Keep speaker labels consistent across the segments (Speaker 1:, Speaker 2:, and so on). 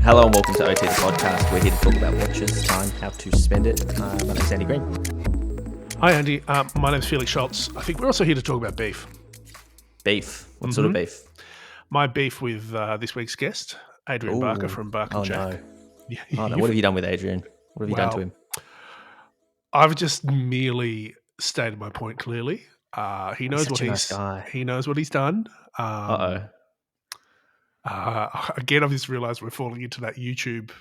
Speaker 1: Hello and welcome to OT the podcast. We're here to talk about watches, time, how to spend it. My name's Andy Green.
Speaker 2: Hi Andy, my name's Felix Schultz. I think we're also here to talk about beef.
Speaker 1: Beef? What sort of beef?
Speaker 2: My beef with this week's guest, Adrian Barker from Barker Jack.
Speaker 1: No. What have you done with Adrian? What have you done to him?
Speaker 2: I've just merely stated my point clearly. He knows what he knows what he's done. Again, I've just realised we're falling into that YouTube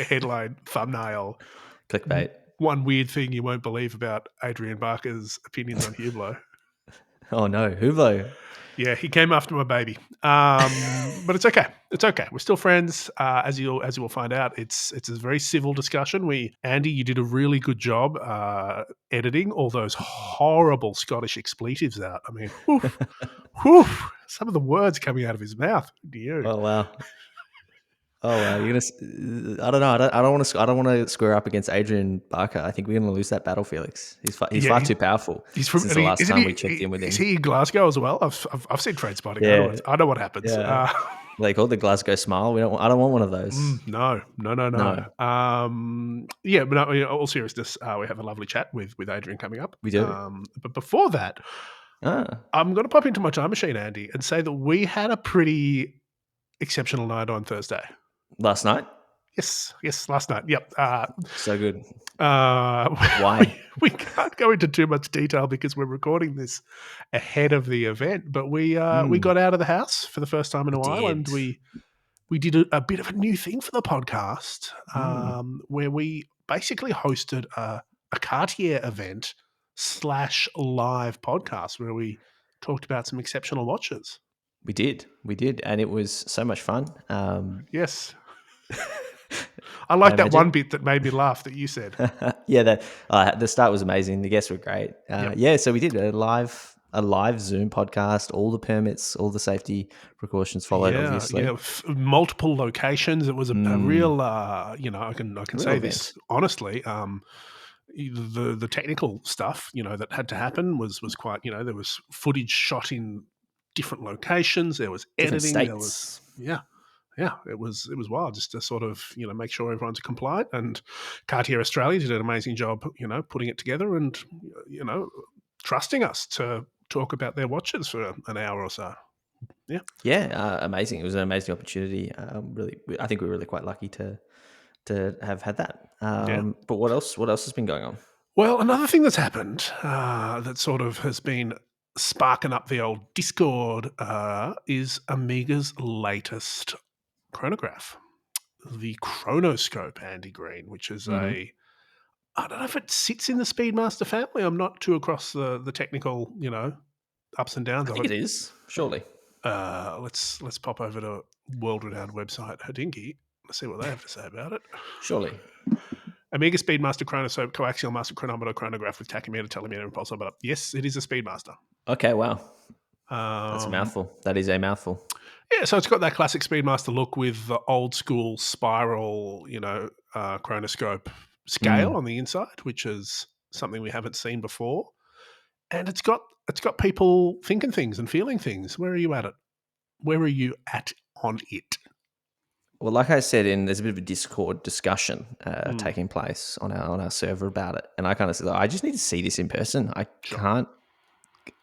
Speaker 2: headline thumbnail.
Speaker 1: Clickbait.
Speaker 2: One weird thing you won't believe about Adrian Barker's opinions on Hublot.
Speaker 1: Oh no, Hublot.
Speaker 2: Yeah, he came after my baby, but it's okay. It's okay. We're still friends, as you will find out. It's a very civil discussion. Andy, you did a really good job editing all those horrible Scottish expletives out. I mean, whew, some of the words coming out of his mouth.
Speaker 1: Oh wow. You're gonna. I don't know. I don't want to square up against Adrian Barker. I think we're gonna lose that battle, Felix. He's far too powerful. Since the last time we checked in with him.
Speaker 2: Is he in Glasgow as well? I've seen trade spotting. Yeah. I know what happens.
Speaker 1: Yeah. They call it the Glasgow smile. I don't want one of those.
Speaker 2: No. Yeah, but in all seriousness, we have a lovely chat with Adrian coming up.
Speaker 1: We do.
Speaker 2: But before that, I'm going to pop into my time machine, Andy, and say that we had a pretty exceptional night on Thursday.
Speaker 1: Last night?
Speaker 2: Yes, last night. Yep.
Speaker 1: So good.
Speaker 2: Why? We can't go into too much detail because we're recording this ahead of the event, but we got out of the house for the first time in a while, and we did a bit of a new thing for the podcast where we basically hosted a Cartier event / live podcast where we talked about some exceptional watches.
Speaker 1: We did, and it was so much fun.
Speaker 2: Yes. I like that one bit that made me laugh that you said.
Speaker 1: Yeah, the start was amazing. The guests were great. Yeah, so we did a live Zoom podcast. All the permits, all the safety precautions followed. Obviously,
Speaker 2: multiple locations. It was a real. I can say this honestly. The technical stuff, that had to happen was quite. There was footage shot in different locations. There was editing. There was it was wild just to sort of, make sure everyone's compliant, and Cartier Australia did an amazing job, putting it together and, trusting us to talk about their watches for an hour or so. Yeah.
Speaker 1: Yeah. Amazing. It was an amazing opportunity. Really, I think we're really quite lucky to have had that. But what else has been going on?
Speaker 2: Well, another thing that's happened that sort of has been sparking up the old Discord is Omega's latest chronograph, the Chronoscope, Andy Green, which is I don't know if it sits in the Speedmaster family. I'm not too across the technical, ups and downs of it.
Speaker 1: I think it is, surely.
Speaker 2: Let's pop over to world-renowned website Hodinkee. Let's see what they have to say about it.
Speaker 1: Surely.
Speaker 2: Omega Speedmaster Chronoscope, coaxial master chronometer chronograph with tachymeter, telemeter, and pulsometer. Yes, it is a Speedmaster.
Speaker 1: Okay, wow. That's a mouthful. That is a mouthful.
Speaker 2: Yeah, so it's got that classic Speedmaster look with the old school spiral, chronoscope scale on the inside, which is something we haven't seen before. And it's got people thinking things and feeling things. Where are you at it? Where are you at on it?
Speaker 1: Well, like I said, there's a bit of a Discord discussion taking place on our server about it, and I kind of said, I just need to see this in person. I don't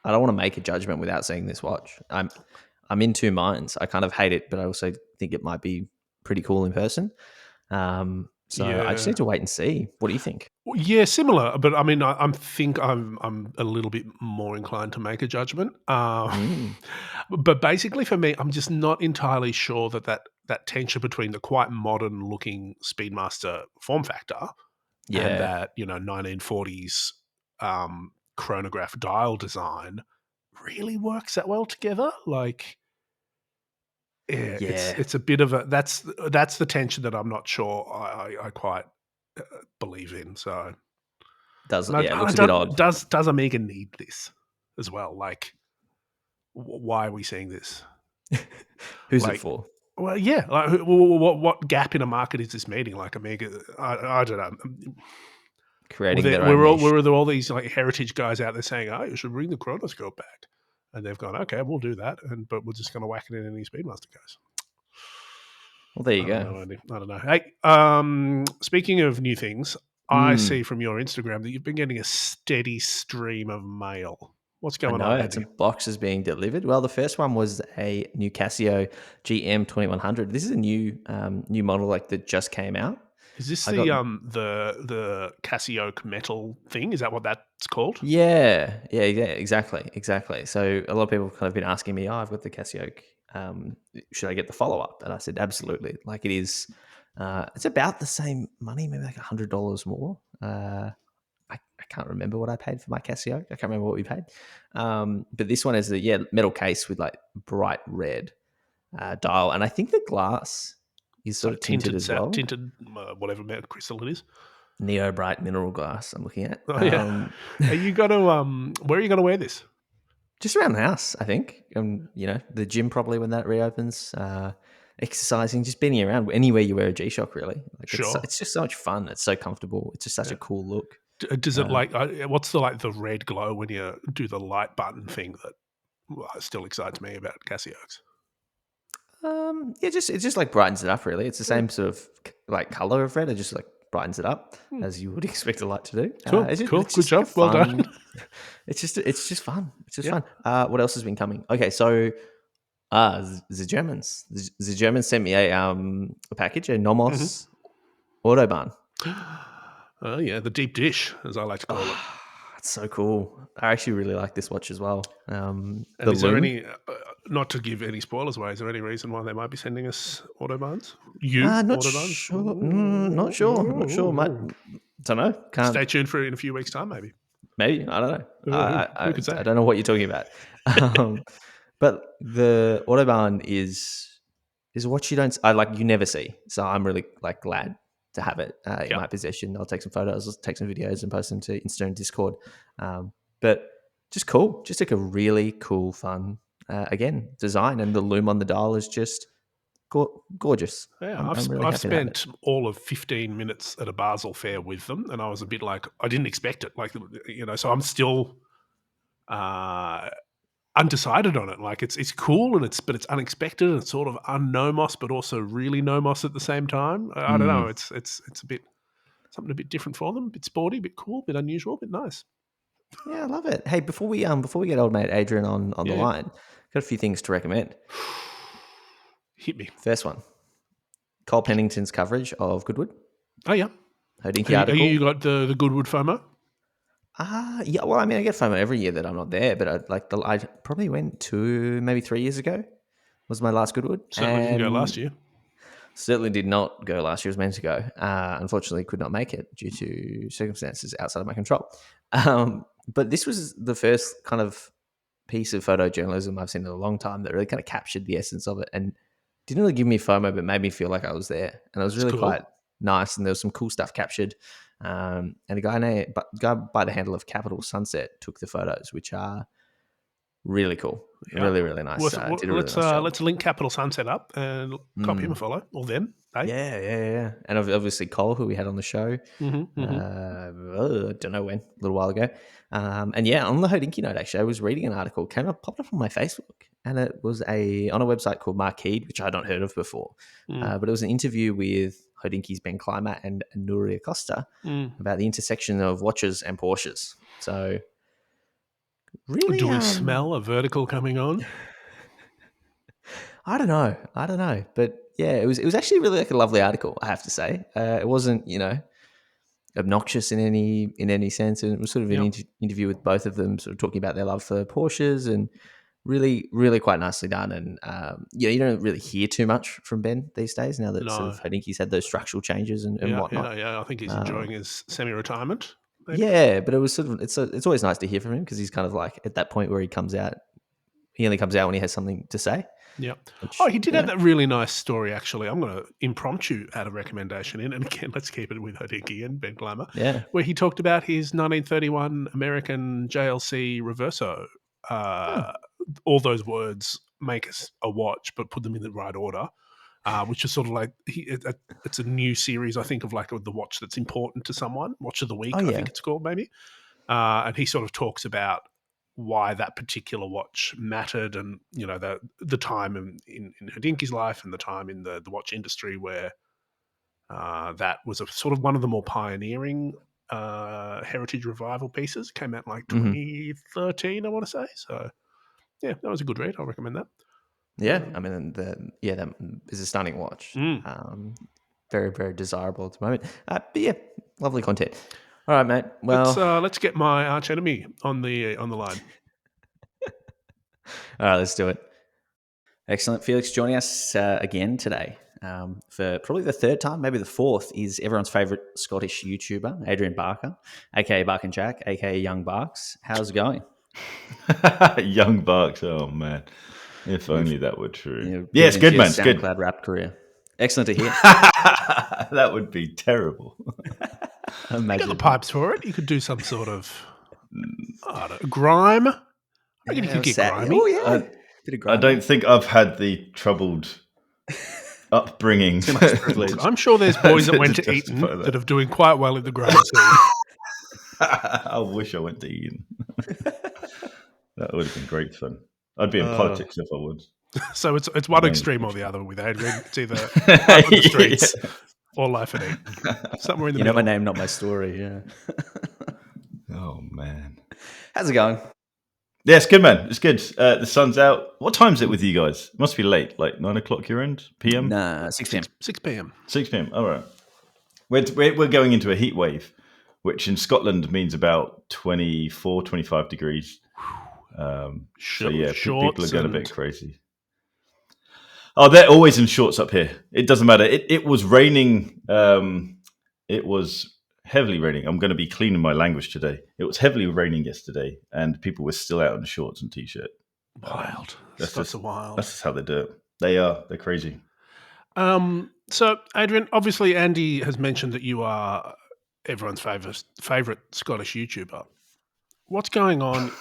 Speaker 1: want to make a judgment without seeing this watch. I'm in two minds. I kind of hate it, but I also think it might be pretty cool in person. I just need to wait and see. What do you think?
Speaker 2: Yeah, similar. But I mean, I think I'm a little bit more inclined to make a judgment. But basically, for me, I'm just not entirely sure that tension between the quite modern looking Speedmaster form factor and that 1940s chronograph dial design really works that well together. Like, it's a bit of a that's the tension that I'm not sure I quite believe in. So
Speaker 1: it looks a bit odd.
Speaker 2: Does Omega need this as well? Like, why are we seeing this?
Speaker 1: Who's it for?
Speaker 2: Well, yeah. Like, what gap in a market is this meeting? Like Omega, I don't know.
Speaker 1: Creating their own niche.
Speaker 2: Were there all these like heritage guys out there saying, "Oh, you should bring the chronoscope back," and they've gone, "Okay, we'll do that," but we're just going to whack it in any Speedmaster guys.
Speaker 1: Well, there you
Speaker 2: I don't
Speaker 1: go.
Speaker 2: know, Andy. I don't know. Hey, speaking of new things, I see from your Instagram that you've been getting a steady stream of mail. What's
Speaker 1: I
Speaker 2: going
Speaker 1: know,
Speaker 2: on,
Speaker 1: I had
Speaker 2: Andy?
Speaker 1: some boxes being delivered. Well, the first one was a new Casio GM 2100. This is a new model like that just came out.
Speaker 2: Is this
Speaker 1: I got
Speaker 2: the Casio metal thing? Is that what that's called?
Speaker 1: yeah, exactly. So a lot of people have kind of been asking me, "Oh, I've got the Casio. Should I get the follow up?" And I said, absolutely. Like it is, it's about the same money, maybe like $100 more. I can't remember what I paid for my Casio. I can't remember what we paid. But this one is the metal case with like bright red dial, and I think the glass is
Speaker 2: It's
Speaker 1: sort
Speaker 2: like
Speaker 1: of tinted as well.
Speaker 2: tinted whatever crystal it is.
Speaker 1: Neo bright mineral glass. I'm looking at.
Speaker 2: Oh yeah. Are you going to where are you going to wear this?
Speaker 1: Just around the house, I think. The gym probably when that reopens. Exercising, just being around anywhere you wear a G-Shock, really. Like
Speaker 2: Sure.
Speaker 1: it's just so much fun. It's so comfortable. It's just such a cool look.
Speaker 2: Does it what's the red glow when you do the light button thing that still excites me about Casios?
Speaker 1: It just like brightens it up. Really, it's the same sort of like color of red. It just like brightens it up as you would expect a light to do.
Speaker 2: Cool.
Speaker 1: It's
Speaker 2: Good
Speaker 1: just like
Speaker 2: job. Well done.
Speaker 1: It's just fun. It's just
Speaker 2: Yeah.
Speaker 1: fun. What else has been coming? Okay, so the Germans sent me a package, a Nomos Autobahn.
Speaker 2: Oh yeah, the deep dish, as I like to call it.
Speaker 1: It's so cool. I actually really like this watch as well.
Speaker 2: And
Speaker 1: The
Speaker 2: is there
Speaker 1: Loom.
Speaker 2: any, not to give any spoilers away, is there any reason why they might be sending us Autobahns?
Speaker 1: Not
Speaker 2: Autobahns?
Speaker 1: sure. Not sure. Don't know. Can't.
Speaker 2: Stay tuned for it in a few weeks' time, maybe.
Speaker 1: Maybe I don't know.
Speaker 2: Who could say?
Speaker 1: I don't know what you're talking about. But the Autobahn is a watch you don't. I like you never see. So I'm really like glad to have it in my possession. I'll take some photos, I'll take some videos, and post them to Insta and Discord. But just cool. Just like a really cool, fun design, and the loom on the dial is just gorgeous.
Speaker 2: Yeah,
Speaker 1: I'm really
Speaker 2: I've
Speaker 1: happy to have it.
Speaker 2: spent all of 15 minutes at a Basel fair with them, and I was a bit like, I didn't expect it. Like, so I'm still undecided on it. Like it's cool and but it's unexpected and it's sort of unnomos, but also really nomos at the same time. I don't know. It's a bit something a bit different for them. A bit sporty, a bit cool, a bit unusual, a bit nice.
Speaker 1: Yeah, I love it. Hey, before we get old mate Adrian on the line, got a few things to recommend.
Speaker 2: Hit me.
Speaker 1: First one, Cole Pennington's coverage of Goodwood.
Speaker 2: Oh yeah,
Speaker 1: Hodinkee article.
Speaker 2: You got the Goodwood FOMO?
Speaker 1: Yeah. Well, I mean, I get FOMO every year that I'm not there, but I probably went maybe 3 years ago. Was my last Goodwood.
Speaker 2: Certainly didn't go last year.
Speaker 1: Certainly did not go last year. Was meant to go. Unfortunately, could not make it due to circumstances outside of my control. But this was the first kind of piece of photojournalism I've seen in a long time that really kind of captured the essence of it and didn't really give me FOMO, but made me feel like I was there. And it was really quite nice. And there was some cool stuff captured. And a guy by the handle of Capital Sunset took the photos, which are really cool. Yeah. Really, really nice.
Speaker 2: Let's link Capital Sunset up and copy him a follow, or them. Eh?
Speaker 1: Yeah. And obviously Cole, who we had on the show, I don't know when, a little while ago. And yeah, on the Hodinkee note, actually, I was reading an article, popped up on my Facebook, and it was on a website called Marquee, which I hadn't heard of before. But it was an interview with Hodinkee's Ben Clymer and Nuria Costa about the intersection of watches and Porsches. So really,
Speaker 2: do we smell a vertical coming on?
Speaker 1: I don't know, but yeah, it was actually really like a lovely article, I have to say. It wasn't obnoxious in any sense, and it was sort of an interview with both of them, sort of talking about their love for Porsches, and really, really quite nicely done. And you don't really hear too much from Ben these days now that sort of I think he's had those structural changes and whatnot.
Speaker 2: Yeah, I think he's enjoying his semi-retirement. Maybe.
Speaker 1: Yeah, but it was sort of it's always nice to hear from him because he's kind of like at that point where he only comes out when he has something to say.
Speaker 2: Yeah. He did have that really nice story, actually. I'm going to impromptu add a recommendation in. And again, let's keep it with Hodinkee and Ben Clymer.
Speaker 1: Yeah.
Speaker 2: Where he talked about his 1931 American JLC Reverso. All those words make us a watch, but put them in the right order, which is sort of like, it's a new series, I think, of like the watch that's important to someone. Watch of the Week, I think it's called, maybe. And he sort of talks about why that particular watch mattered, and the time in Hodinkie's life and the time in the watch industry where that was a sort of one of the more pioneering heritage revival pieces. Came out in like 2013, I want to say. So yeah, that was a good read. I'll recommend that.
Speaker 1: Yeah, I mean, that is a stunning watch. Very, very desirable at the moment. But yeah, lovely content. All right, mate. Well,
Speaker 2: let's get my arch enemy on the line.
Speaker 1: All right, let's do it. Excellent. Felix joining us again today for probably the third time, maybe the fourth, is everyone's favourite Scottish YouTuber, Adrian Barker, aka Bark and Jack, aka Young Barks. How's it going?
Speaker 3: Young Barks. Oh, man. If only that were true. Yeah, it's good, man. It's good.
Speaker 1: SoundCloud rap career. Excellent to hear.
Speaker 3: That would be terrible.
Speaker 2: You got the pipes for it. You could do some sort of grime. I reckon you could get grimy.
Speaker 1: Oh, yeah.
Speaker 3: I don't think I've had the troubled upbringing.
Speaker 2: I'm sure there's boys that went to Eton that are doing quite well in the grime scene.
Speaker 3: I wish I went to Eton. That would have been great fun. I'd be in politics if I would.
Speaker 2: So it's one extreme or the other with Adrian. It's either life on the streets or life at Eton. Somewhere in the middle.
Speaker 1: My name, not my story. Yeah.
Speaker 3: Oh, man.
Speaker 1: How's it going?
Speaker 3: Yeah, it's good, man. It's good. The sun's out. What time is it with you guys? It must be late, like 9 o'clock your end? PM?
Speaker 1: Nah, 6 p.m.
Speaker 2: 6 p.m.
Speaker 3: 6 p.m. All right. We're going into a heat wave, which in Scotland means about 24, 25 degrees. So yeah, people are going a bit crazy. Oh, they're always in shorts up here. It doesn't matter. It was raining. It was heavily raining. I'm going to be cleaning my language today. It was heavily raining yesterday, and people were still out in shorts and t-shirt.
Speaker 2: Wild.
Speaker 3: That's
Speaker 2: wild.
Speaker 3: That's just how they do it. They're crazy.
Speaker 2: So, Adrian, obviously, Andy has mentioned that you are everyone's favorite Scottish YouTuber. What's going on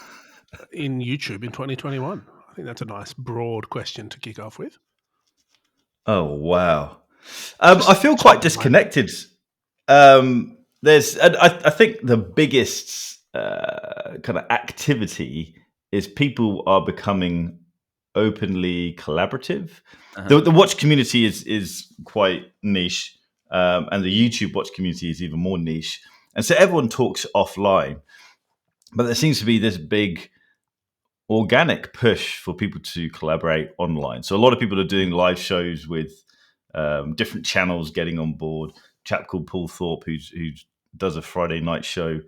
Speaker 2: in YouTube in 2021? I think that's a nice broad question to kick off with.
Speaker 3: Oh, wow. I feel quite disconnected. I think the biggest kind of activity is people are becoming openly collaborative. The watch community is quite niche, and the YouTube watch community is even more niche. And so everyone talks offline, but there seems to be this big organic push for people to collaborate online. So a lot of people are doing live shows with different channels getting on board. A chap called Paul Thorpe who does a Friday night show,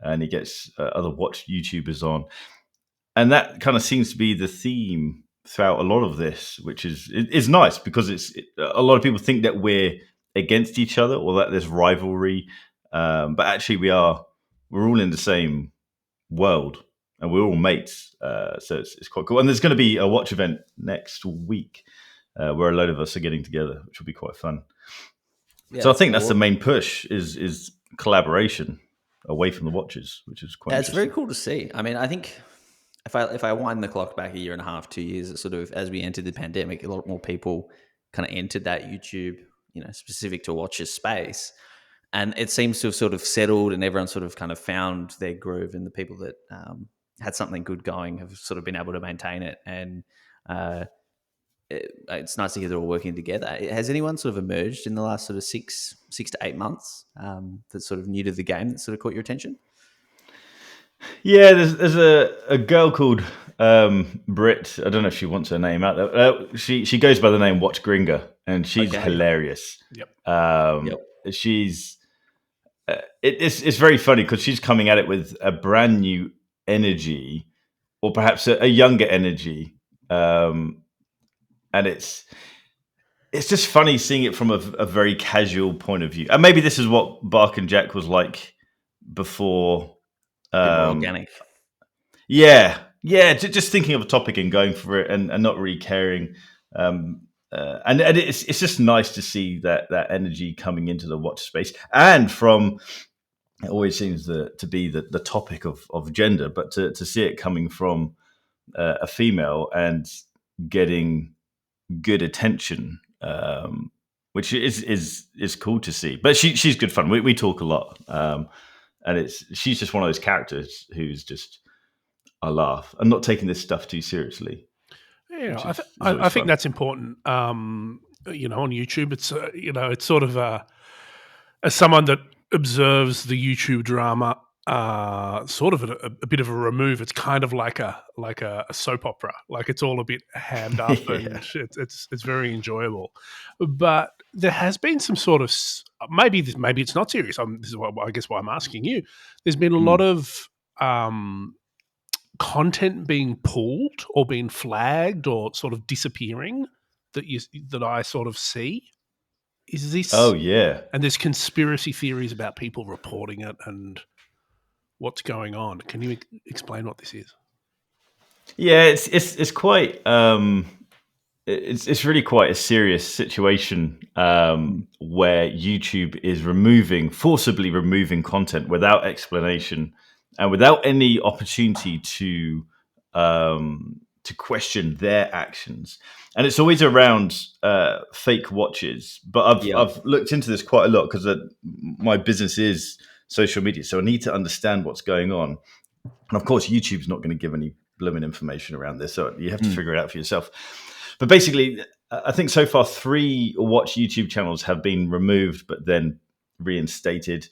Speaker 3: and he gets other watch YouTubers on. And that kind of seems to be the theme throughout a lot of this, which is nice because a lot of people think that we're against each other or that there's rivalry, but actually we're all in the same world and we're all mates. So it's quite cool. And there's going to be a watch event next week where a load of us are getting together, which will be quite fun. Yeah, so I think that's the main push is collaboration away from the watches, which is quite interesting.
Speaker 1: It's very cool to see. I mean, I think if I wind the clock back a year and a half, 2 years, it sort of, as we entered the pandemic, a lot more people kind of entered that YouTube, specific to watches space. And it seems to have sort of settled and everyone sort of kind of found their groove, and the people that had something good going have sort of been able to maintain it. And it's nice to hear they're all working together. Has anyone sort of emerged in the last sort of six to 8 months that's sort of new to the game that sort of caught your attention?
Speaker 3: Yeah, there's a girl called Brit. I don't know if she wants her name out there. She goes by the name Watch Gringa, and she's hilarious.
Speaker 2: Yep.
Speaker 3: She's it's very funny because she's coming at it with a brand new energy, or perhaps a younger energy, and it's just funny seeing it from a very casual point of view. And maybe this is what Bark and Jack was like before.
Speaker 1: Organic.
Speaker 3: Yeah. Just thinking of a topic and going for it, and not really caring. And it's just nice to see that energy coming into the watch space, and from it always seems to be the topic of gender, but to see it coming from a female and getting good attention, which is cool to see. But she's good fun. We talk a lot. And she's just one of those characters who's just, I laugh, and not taking this stuff too seriously.
Speaker 2: Yeah, I think that's important. On YouTube, it's it's sort of as someone that observes the YouTube drama, sort of a bit of a remove. It's kind of like a soap opera. Like it's all a bit hammed up, and it's very enjoyable. But there has been some sort of maybe it's not serious. This is I guess why I'm asking you. There's been a lot of content being pulled or being flagged or sort of disappearing that I sort of see. Is this?
Speaker 3: Oh yeah,
Speaker 2: and there's conspiracy theories about people reporting it and what's going on. Can you explain what this is?
Speaker 3: Yeah, it's quite it's really quite a serious situation where YouTube is forcibly removing content without explanation and without any opportunity to question their actions. And it's always around fake watches. But I've looked into this quite a lot because my business is social media, so I need to understand what's going on. And of course, YouTube's not going to give any blooming information around this, so you have to figure it out for yourself. But basically, I think so far 3 watch YouTube channels have been removed, but then reinstated.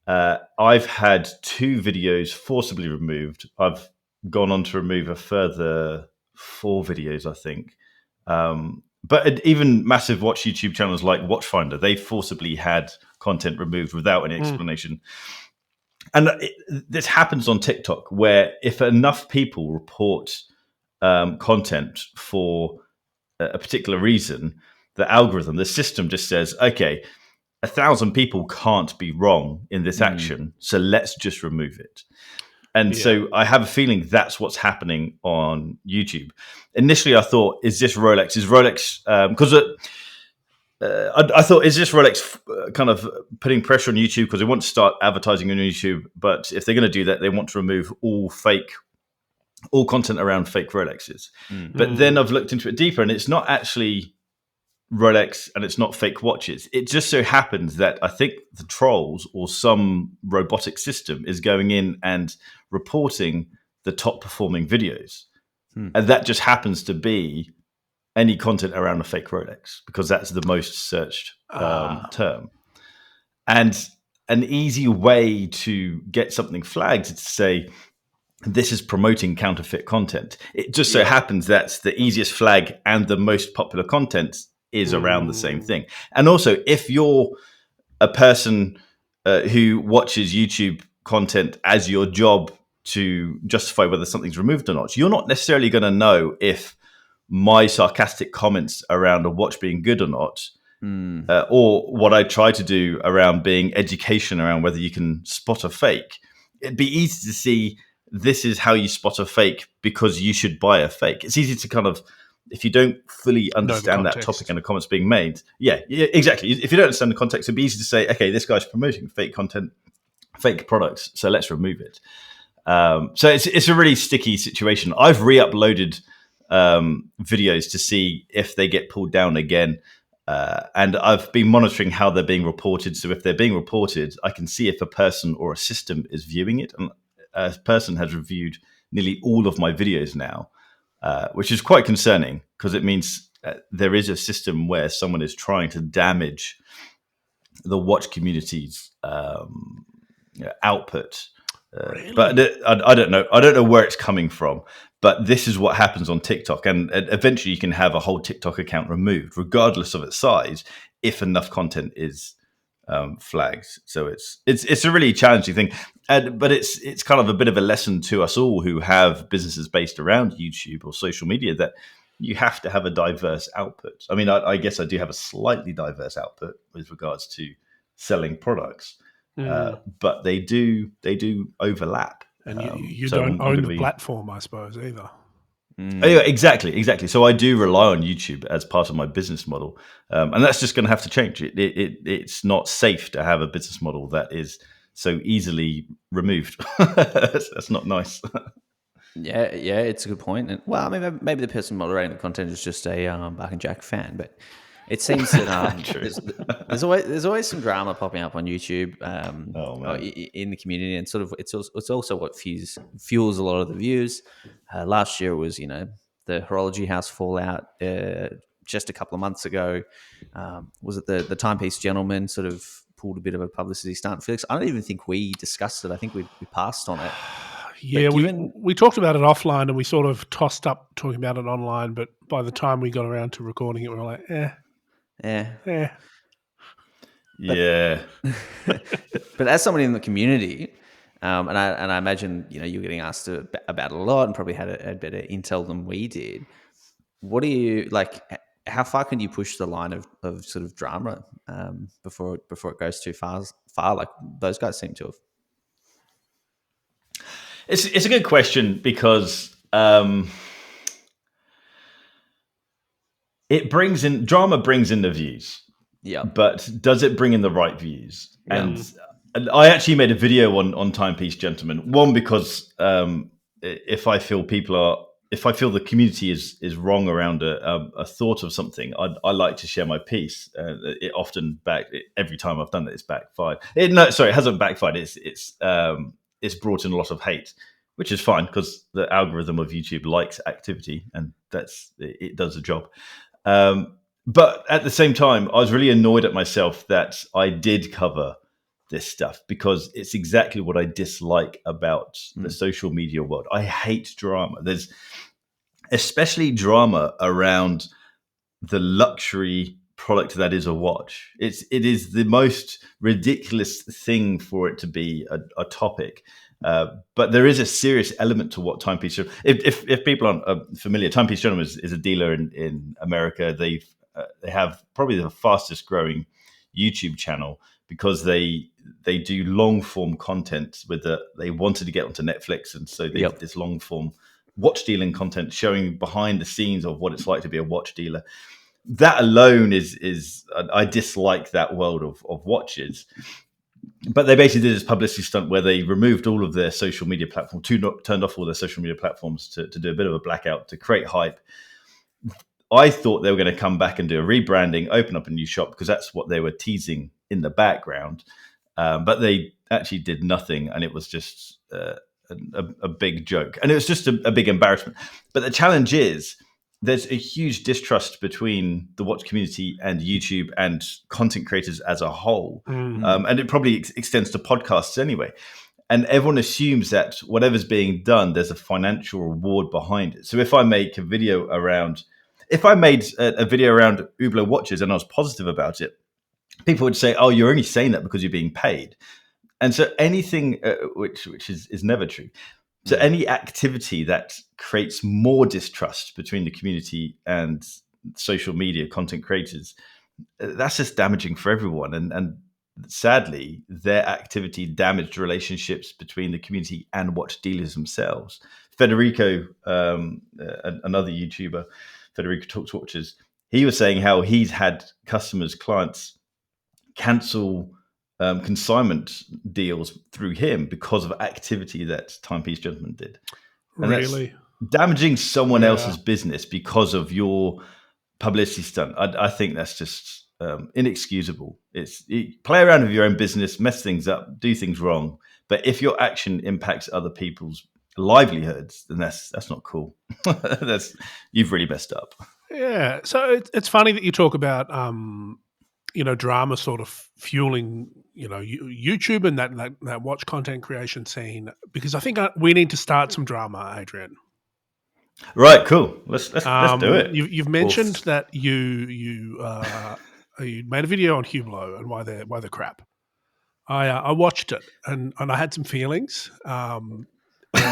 Speaker 3: I've had 2 videos forcibly removed. I've gone on to remove a further 4 videos, I think. But even massive watch YouTube channels like Watchfinder, they forcibly had content removed without any explanation. And this happens on TikTok, where if enough people report content for a particular reason, the algorithm, the system just says, okay, 1,000 people can't be wrong in this action, so let's just remove it. And so I have a feeling that's what's happening on YouTube. Initially, I thought, is this Rolex? Is Rolex, because I thought, is this Rolex kind of putting pressure on YouTube because they want to start advertising on YouTube? But if they're going to do that, they want to remove all content around fake Rolexes. But then I've looked into it deeper, and it's not actually Rolex and it's not fake watches. It just so happens that I think the trolls or some robotic system is going in and reporting the top performing videos. And that just happens to be any content around a fake Rolex, because that's the most searched term. And an easy way to get something flagged is to say, this is promoting counterfeit content. It just so happens that's the easiest flag and the most popular content is around the same thing. And also, if you're a person who watches YouTube content as your job to justify whether something's removed or not, you're not necessarily going to know if my sarcastic comments around a watch being good or not, or what I try to do around being education around whether you can spot a fake. It'd be easy to see this is how you spot a fake because you should buy a fake. It's easy to kind of, if you don't fully understand that topic and the comments being made. Yeah, exactly. If you don't understand the context, it'd be easy to say, okay, this guy's promoting fake content, fake products, so let's remove it. So it's a really sticky situation. I've re-uploaded videos to see if they get pulled down again. And I've been monitoring how they're being reported. So if they're being reported, I can see if a person or a system is viewing it. And a person has reviewed nearly all of my videos now, which is quite concerning because it means there is a system where someone is trying to damage the watch community's output. Really? But I don't know. I don't know where it's coming from. But this is what happens on TikTok, and eventually you can have a whole TikTok account removed, regardless of its size, if enough content is flagged. So it's a really challenging thing, but it's kind of a bit of a lesson to us all who have businesses based around YouTube or social media that you have to have a diverse output. I mean, I guess I do have a slightly diverse output with regards to selling products, but they do overlap.
Speaker 2: And you don't own the platform, I suppose, either.
Speaker 3: Oh, yeah, exactly. So I do rely on YouTube as part of my business model, and that's just going to have to change. It's not safe to have a business model that is so easily removed. That's not nice.
Speaker 1: Yeah, it's a good point. And well, maybe the person moderating the content is just a Bark and Jack fan, but It seems that there's always some drama popping up on YouTube in the community, and sort of it's also what fuels a lot of the views. Last year it was the horology house fallout. Just a couple of months ago, was it the Timepiece Gentlemen sort of pulled a bit of a publicity stunt? Felix, I don't even think we discussed it. I think we passed on it.
Speaker 2: Yeah, we talked about it offline, and we sort of tossed up talking about it online. But by the time we got around to recording it, we were like,
Speaker 3: yeah.
Speaker 1: But as somebody in the community, and I imagine you're getting asked about it a lot, and probably had a better intel than we did. What do you like? How far can you push the line of sort of drama before it goes too far? Like those guys seem to have.
Speaker 3: It's a good question because drama brings in the views.
Speaker 1: Yeah.
Speaker 3: But does it bring in the right views? Yeah. And I actually made a video on Timepiece Gentlemen. One, because if I feel the community is wrong around a thought of something, I like to share my piece. Every time I've done it, it's backfired. It hasn't backfired. It's brought in a lot of hate, which is fine because the algorithm of YouTube likes activity, and it does a job. But at the same time, I was really annoyed at myself that I did cover this stuff because it's exactly what I dislike about the social media world. I hate drama. There's especially drama around the luxury product that is a watch. It is the most ridiculous thing for it to be a topic. But there is a serious element to what Timepiece. If people aren't familiar, Timepiece Gentlemen is a dealer in America. They have probably the fastest growing YouTube channel because they do long form content they wanted to get onto Netflix, and so they did this long form watch dealing content showing behind the scenes of what it's like to be a watch dealer. That alone is I dislike that world of watches. But they basically did this publicity stunt where they removed all of their social media platforms, turned off all their social media platforms to do a bit of a blackout to create hype. I thought they were going to come back and do a rebranding, open up a new shop, because that's what they were teasing in the background. But they actually did nothing, and it was just a big joke. And it was just a big embarrassment. But the challenge is there's a huge distrust between the watch community and YouTube and content creators as a whole. Mm-hmm. And it probably extends to podcasts anyway. And everyone assumes that whatever's being done, there's a financial reward behind it. So if I make a video around... If I made a video around Hublot watches and I was positive about it, people would say, "Oh, you're only saying that because you're being paid." And so anything, which is never true. So any activity that creates more distrust between the community and social media content creators, that's just damaging for everyone. And sadly, their activity damaged relationships between the community and watch dealers themselves. Federico, another YouTuber, Federico Talks Watches, he was saying how he's had clients cancel consignment deals through him because of activity that Timepiece Gentlemen did. And really? That's damaging someone else's business because of your publicity stunt. I think that's just inexcusable. Play around with your own business, mess things up, do things wrong. But if your action impacts other people's livelihoods, then that's not cool. You've really messed up.
Speaker 2: Yeah. So it's funny that you talk about drama sort of fueling YouTube and that watch content creation scene, because I think we need to start some drama, Adrian.
Speaker 3: Right. Cool. Let's do it.
Speaker 2: You've mentioned that you made a video on Hublot and why they're crap. I watched it and I had some feelings. And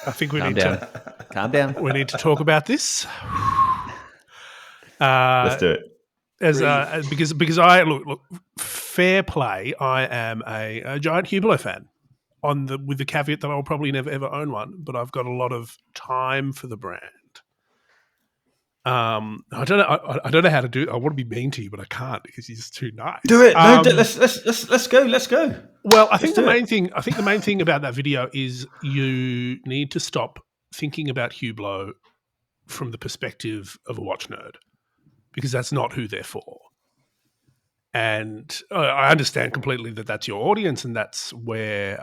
Speaker 2: I think we
Speaker 1: calm down.
Speaker 2: We need to talk about this.
Speaker 3: Let's do it.
Speaker 2: Because I look, fair play. I am a giant Hublot fan, with the caveat that I'll probably never ever own one, but I've got a lot of time for the brand. I don't know how to do it. I want to be mean to you, but I can't because you're just too nice.
Speaker 3: Do it. Let's go. Let's go.
Speaker 2: Well, I think the main thing about that video is you need to stop thinking about Hublot from the perspective of a watch nerd. because that's not who they're for. And I understand completely that that's your audience, and that's where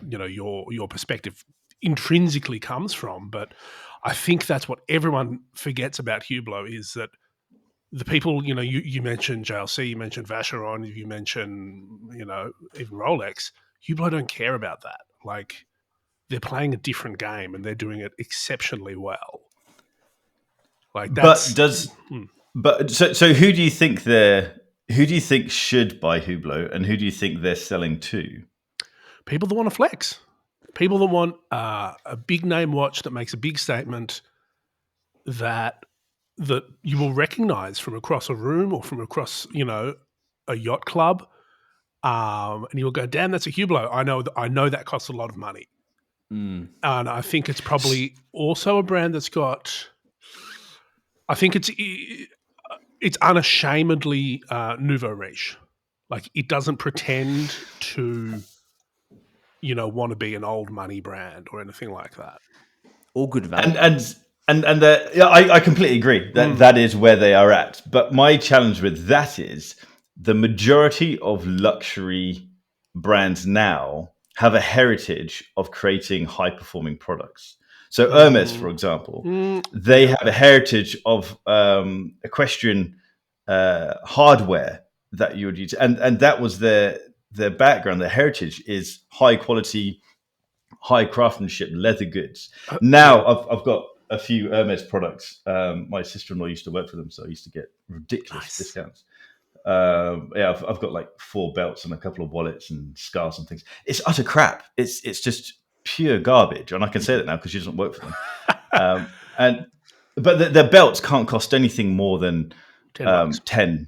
Speaker 2: your perspective intrinsically comes from. But I think that's what everyone forgets about Hublot is that the people, you mentioned JLC, you mentioned Vacheron, you mentioned, even Rolex. Hublot don't care about that. Like, they're playing a different game, and they're doing it exceptionally well. Like that's.
Speaker 3: So who do you think should buy Hublot, and who do you think they're selling to?
Speaker 2: People that want to flex. People that want a big name watch that makes a big statement that you will recognize from across a room or from across, a yacht club, and you'll go, "Damn, that's a Hublot. I know that costs a lot of money." And I think it's probably also a brand that's got. I think it's unashamedly nouveau riche. Like, it doesn't pretend to, want to be an old money brand or anything like that.
Speaker 1: All good value.
Speaker 3: And I completely agree that is where they are at. But my challenge with that is the majority of luxury brands now have a heritage of creating high performing products. So Hermes, for example, they have a heritage of equestrian hardware that you would use, and that was their background. Their heritage is high quality, high craftsmanship leather goods. Now I've got a few Hermes products. My sister-in-law used to work for them, so I used to get ridiculous discounts. I've got like 4 belts and a couple of wallets and scarves and things. It's utter crap. It's just pure garbage, and I can say that now because she doesn't work for them. But their belts can't cost anything more than $10.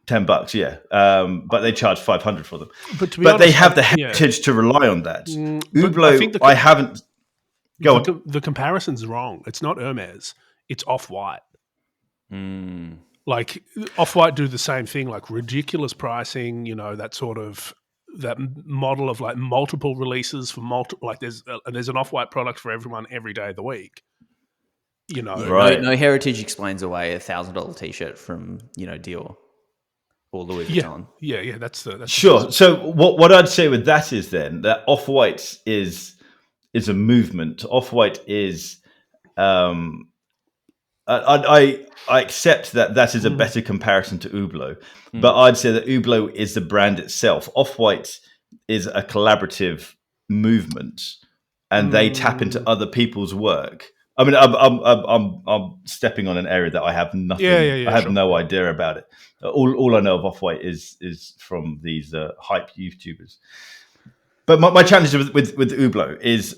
Speaker 3: But they charge $500 for them. But honest, they have the heritage to rely on that. Hublot, I haven't.
Speaker 2: The comparison's wrong. It's not Hermes. It's Off-White. Like, Off-White do the same thing, like ridiculous pricing. That sort of that model of like multiple releases for multiple. Like, there's an Off-White product for everyone every day of the week.
Speaker 1: Right. No heritage explains away a $1,000 t-shirt from Dior or Louis Vuitton.
Speaker 2: Yeah. That's
Speaker 3: sure. So what I'd say with that is then that Off-White is a movement. Off-White is. I accept that is a better comparison to Hublot, but I'd say that Hublot is the brand itself. Off-White is a collaborative movement, and they tap into other people's work. I mean, I'm stepping on an area that I have nothing. I have no idea about it. All I know of Off-White is from these hype YouTubers. But my challenge with Hublot is.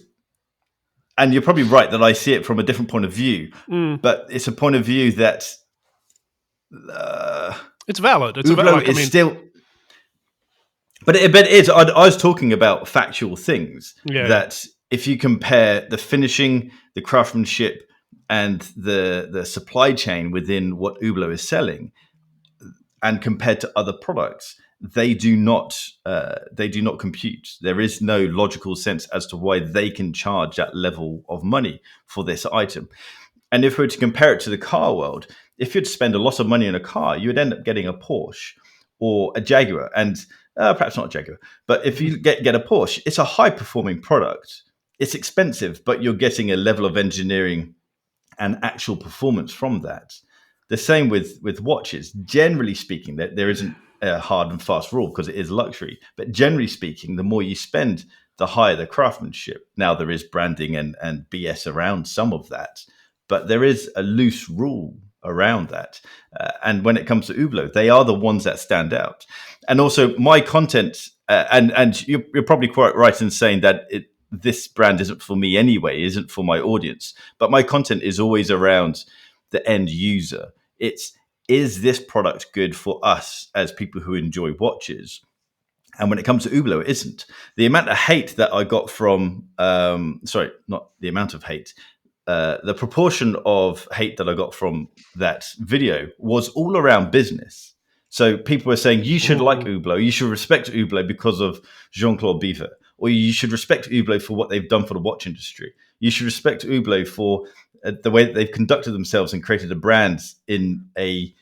Speaker 3: And you're probably right that I see it from a different point of view, but it's a point of view that
Speaker 2: it's valid. It's
Speaker 3: valid. Still, but it is. I was talking about factual things that if you compare the finishing, the craftsmanship, and the supply chain within what Hublot is selling, and compared to other products, they do not compute. There is no logical sense as to why they can charge that level of money for this item. And if we were to compare it to the car world, if you'd spend a lot of money on a car, you would end up getting a Porsche or a Jaguar, and perhaps not a Jaguar. But if you get a Porsche, it's a high performing product. It's expensive, but you're getting a level of engineering and actual performance from that. The same with watches. Generally speaking, there isn't a hard and fast rule because it is luxury. But generally speaking, the more you spend, the higher the craftsmanship. Now, there is branding and BS around some of that, but there is a loose rule around that. And when it comes to Hublot, they are the ones that stand out. And also my content, and you're probably quite right in saying that this brand isn't for me anyway, isn't for my audience. But my content is always around the end user. Is this product good for us as people who enjoy watches? And when it comes to Hublot, it isn't. The amount of hate that I got from, sorry, not the amount of hate, the proportion of hate that I got from that video was all around business. So people were saying, you should like Hublot, you should respect Hublot because of Jean-Claude Biver, or you should respect Hublot for what they've done for the watch industry. You should respect Hublot for the way that they've conducted themselves and created a brand in a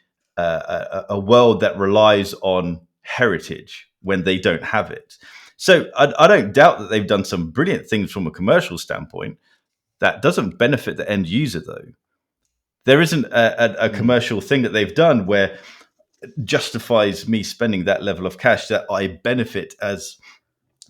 Speaker 3: world that relies on heritage when they don't have it. So I don't doubt that they've done some brilliant things from a commercial standpoint. That doesn't benefit the end user, though. There isn't a commercial thing that they've done where justifies me spending that level of cash that I benefit as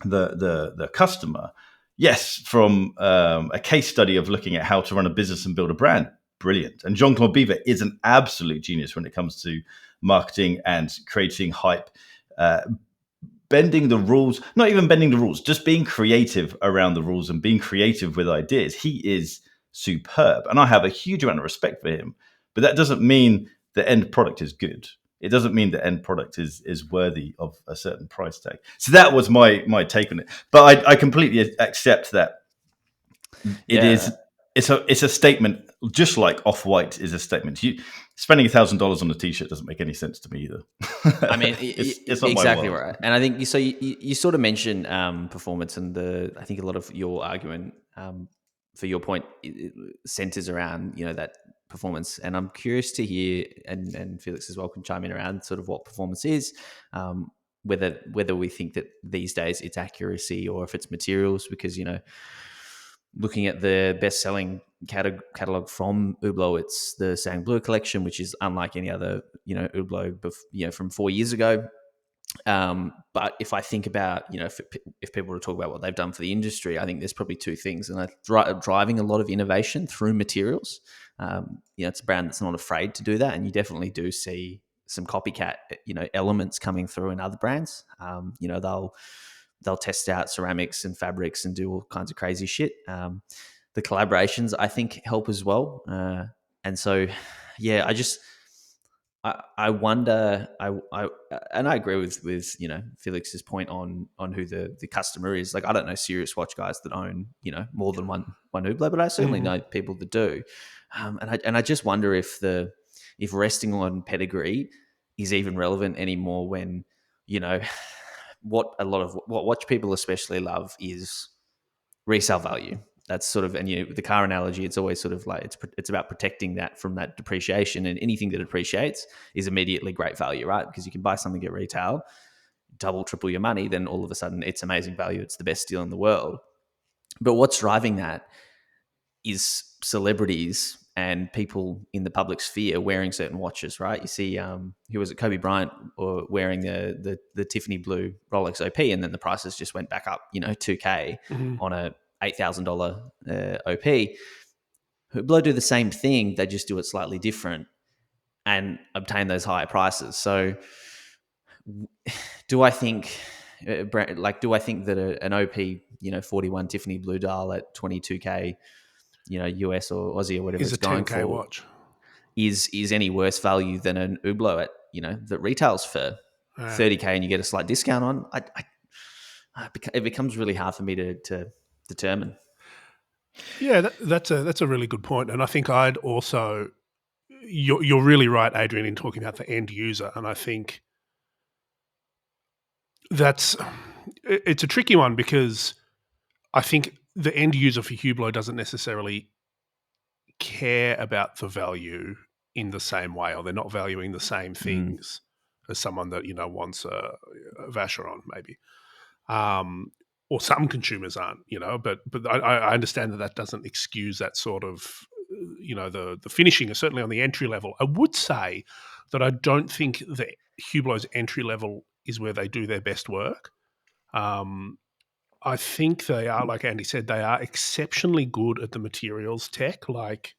Speaker 3: the customer. Yes, from a case study of looking at how to run a business and build a brand, brilliant. And Jean-Claude Biver is an absolute genius when it comes to marketing and creating hype, bending the rules, not even bending the rules, just being creative around the rules and being creative with ideas. He is superb. And I have a huge amount of respect for him. But that doesn't mean the end product is good. It doesn't mean the end product is worthy of a certain price tag. So that was my take on it. But I completely accept that it's a statement, just like Off-White is a statement. Spending $1,000 on a t-shirt doesn't make any sense to me either.
Speaker 1: I mean, it's not exactly right. And I think so. You sort of mentioned performance, and I think a lot of your argument, for your point, centers around that performance. And I'm curious to hear, and Felix as well can chime in around sort of what performance is, whether we think that these days it's accuracy or if it's materials, because looking at the best-selling catalog from Hublot, it's the Sang Bleu collection, which is unlike any other, Hublot, from 4 years ago. But if I think about, if people were to talk about what they've done for the industry, I think there's probably two things, and driving a lot of innovation through materials. It's a brand that's not afraid to do that, and you definitely do see some copycat, elements coming through in other brands. They'll test out ceramics and fabrics and do all kinds of crazy shit. The collaborations, I think, help as well. And so, yeah, I wonder. And I agree with Felix's point on who the customer is. Like, I don't know serious watch guys that own more than one Hublot, but I certainly know people that do. And I just wonder if resting on pedigree is even relevant anymore when what watch people especially love is resale value. That's sort of, and the car analogy, it's always sort of like it's about protecting that from that depreciation, and anything that appreciates is immediately great value, right? Because you can buy something at retail, double, triple your money, then all of a sudden it's amazing value. It's the best deal in the world. But what's driving that is celebrities and people in the public sphere wearing certain watches, right? You see, who was it? Kobe Bryant wearing the Tiffany blue Rolex OP, and then the prices just went back up, $2K on a $8,000 OP. Hublot do the same thing, they just do it slightly different and obtain those higher prices. So, do I think that an OP, 41 Tiffany blue dial at 22K, US or Aussie or whatever
Speaker 2: is
Speaker 1: it's
Speaker 2: a
Speaker 1: going
Speaker 2: 10K
Speaker 1: for,
Speaker 2: watch
Speaker 1: is any worse value than an Hublot at that retails for 30K and you get a slight discount on? It becomes really hard for me to determine.
Speaker 2: Yeah, that's a really good point, and I think I'd also you're really right, Adrian, in talking about the end user, and I think it's a tricky one because I think the end user for Hublot doesn't necessarily care about the value in the same way, or they're not valuing the same things as someone that wants a Vacheron maybe. Or some consumers aren't, but I understand that doesn't excuse that sort of, the finishing, certainly on the entry level. I would say that I don't think that Hublot's entry level is where they do their best work. I think they are, like Andy said, they are exceptionally good at the materials tech. Like,